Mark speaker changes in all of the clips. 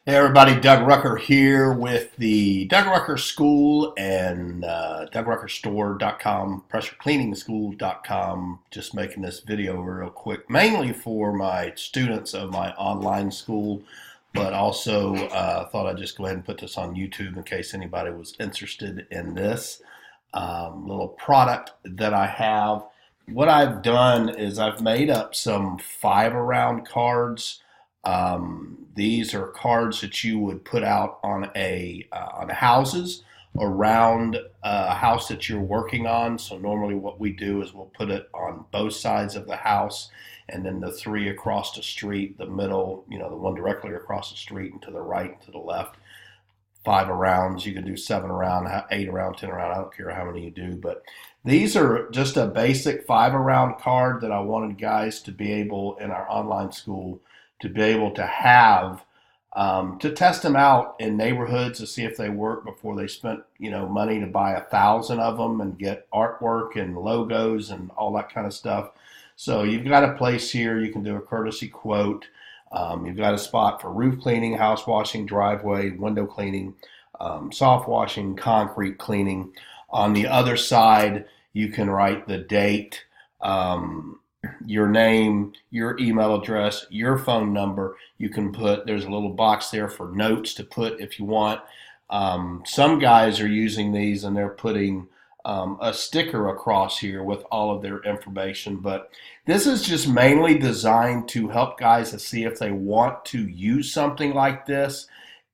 Speaker 1: Hey everybody, Doug Rucker here with the Doug Rucker School and DougRuckerStore.com, PressureCleaningschool.com. Just making this video real quick, mainly for my students of my online school, but also thought I'd just go ahead and put this on YouTube in case anybody was interested in this little product that I have. What I've done is I've made up some 5 around cards. These are cards that you would put out on houses around a house that you're working on. So normally what we do is we'll put it on both sides of the house, and then the 3 across the street, the middle, the one directly across the street, and to the right and to the left. 5 arounds. You can do 7 around, 8 around, 10 around. I don't care how many you do, but these are just a basic 5 around card that I wanted guys to be able in our online school to be able to have to test them out in neighborhoods to see if they work before they spent money to buy 1,000 of them and get artwork and logos and all that kind of stuff. So you've got a place here. You can do a courtesy quote. You've got a spot for roof cleaning, house washing, driveway, window cleaning, soft washing, concrete cleaning. On the other side, you can write the date, your name, your email address, your phone number. You can put, there's a little box there for notes to put if you want. Some guys are using these and they're putting a sticker across here with all of their information, but this is just mainly designed to help guys to see if they want to use something like this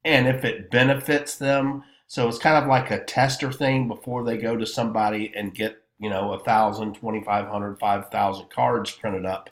Speaker 1: and if it benefits them. So it's kind of like a tester thing before they go to somebody and get 1,000, 2,500, 5,000 cards printed up.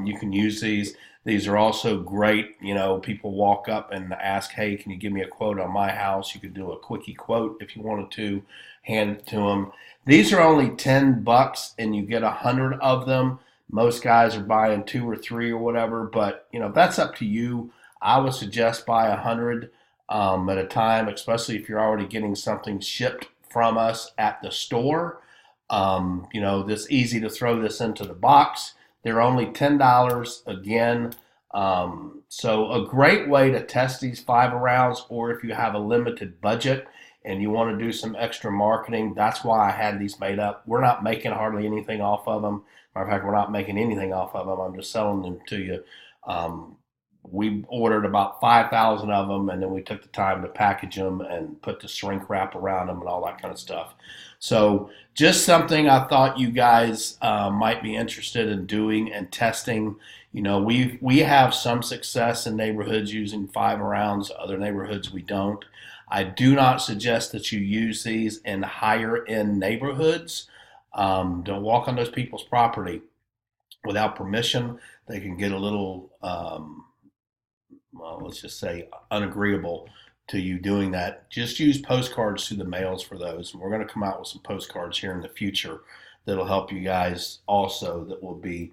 Speaker 1: You can use these. These are also great. People walk up and ask, hey, can you give me a quote on my house? You could do a quickie quote if you wanted to, hand it to them. These are only $10 and you get 100 of them. Most guys are buying 2 or 3 or whatever, but that's up to you. I would suggest buy 100 at a time, especially if you're already getting something shipped from us at the store. This easy to throw this into the box. They're only $10 again. So a great way to test these 5 arounds, or if you have a limited budget and you want to do some extra marketing, that's why I had these made up. We're not making hardly anything off of them. Matter of fact, we're not making anything off of them. I'm just selling them to you. We ordered about 5,000 of them, and then we took the time to package them and put the shrink wrap around them and all that kind of stuff. So just something I thought you guys might be interested in doing and testing. We have some success in neighborhoods using 5 arounds. Other neighborhoods we don't. I do not suggest that you use these in higher end neighborhoods. Don't walk on those people's property without permission. They can get a little let's just say unagreeable to you doing that. Just use postcards through the mails for those. And we're going to come out with some postcards here in the future that'll help you guys also, that will be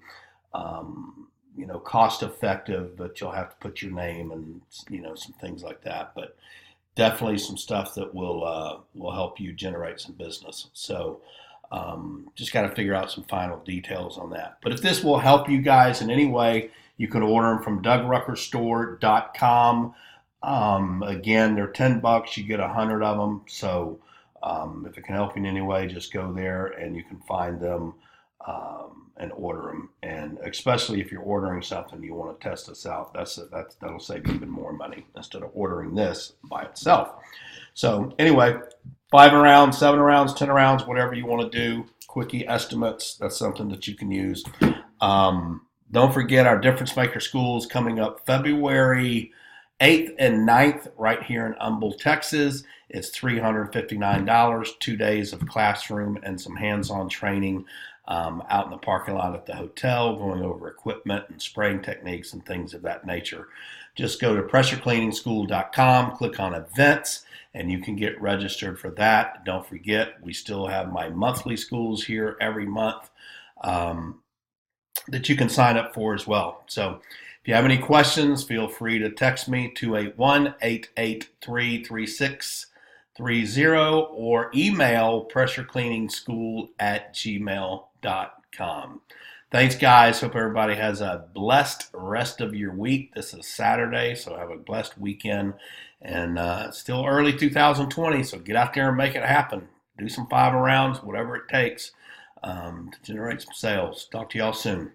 Speaker 1: cost effective, but you'll have to put your name and some things like that. But definitely some stuff that will help you generate some business. So just got to figure out some final details on that. But if this will help you guys in any way, you can order them from DougRuckerStore.com. Again, they're $10. You get 100 of them. So if it can help you in any way, just go there and you can find them and order them. And especially if you're ordering something, you want to test this out. That'll save you even more money instead of ordering this by itself. So anyway, 5 arounds, 7 arounds, 10 arounds, whatever you want to do. Quickie estimates. That's something that you can use. Don't forget our Difference Maker School is coming up February 8th and 9th right here in Humble, Texas. It's $359, 2 days of classroom and some hands-on training out in the parking lot at the hotel, going over equipment and spraying techniques and things of that nature. Just go to PressureCleaningschool.com, click on events, and you can get registered for that. Don't forget, we still have my monthly schools here every month that you can sign up for as well. So if you have any questions, feel free to text me 281-883-3630 or email pressurecleaningschool@gmail.com. Thanks, guys. Hope everybody has a blessed rest of your week. This is Saturday, so have a blessed weekend. And it's still early 2020, so get out there and make it happen. Do some five rounds, whatever it takes to generate some sales. Talk to y'all soon.